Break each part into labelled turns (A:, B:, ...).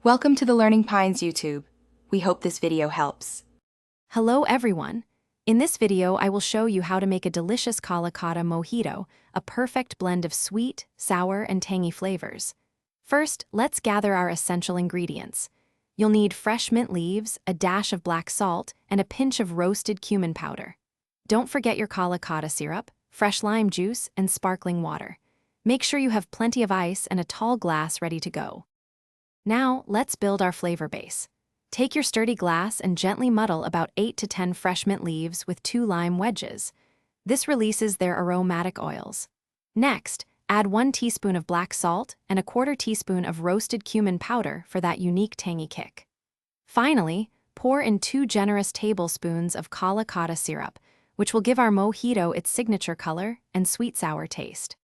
A: Welcome to the Learning Pines YouTube. We hope this video helps.
B: Hello everyone! In this video, I will show you how to make a delicious Kala Khatta Mojito, a perfect blend of sweet, sour, and tangy flavors. First, let's gather our essential ingredients. You'll need fresh mint leaves, a dash of black salt, and a pinch of roasted cumin powder. Don't forget your Kala Khatta syrup, fresh lime juice, and sparkling water. Make sure you have plenty of ice and a tall glass ready to go. Now, let's build our flavor base. Take your sturdy glass and gently muddle about 8 to 10 fresh mint leaves with 2 lime wedges. This releases their aromatic oils. Next, add 1 teaspoon of black salt and a 1/4 teaspoon of roasted cumin powder for that unique tangy kick. Finally, pour in 2 generous tablespoons of Kala Khatta syrup, which will give our mojito its signature color and sweet-sour taste.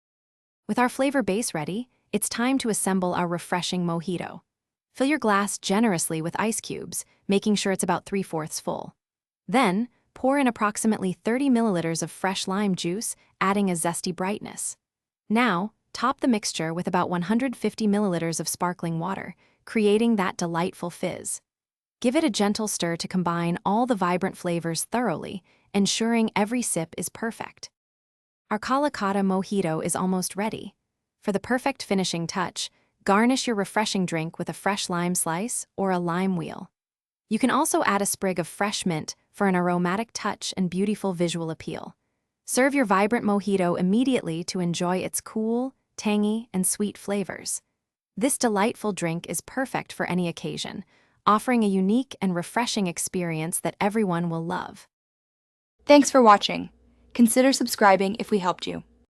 B: With our flavor base ready, it's time to assemble our refreshing mojito. Fill your glass generously with ice cubes, making sure it's about 3/4 full. Then, pour in approximately 30 milliliters of fresh lime juice, adding a zesty brightness. Now, top the mixture with about 150 milliliters of sparkling water, creating that delightful fizz. Give it a gentle stir to combine all the vibrant flavors thoroughly, ensuring every sip is perfect. Our Kala Khatta Mojito is almost ready. For the perfect finishing touch, garnish your refreshing drink with a fresh lime slice or a lime wheel. You can also add a sprig of fresh mint for an aromatic touch and beautiful visual appeal. Serve your vibrant mojito immediately to enjoy its cool, tangy, and sweet flavors. This delightful drink is perfect for any occasion, offering a unique and refreshing experience that everyone will love.
A: Thanks for watching. Consider subscribing if we helped you.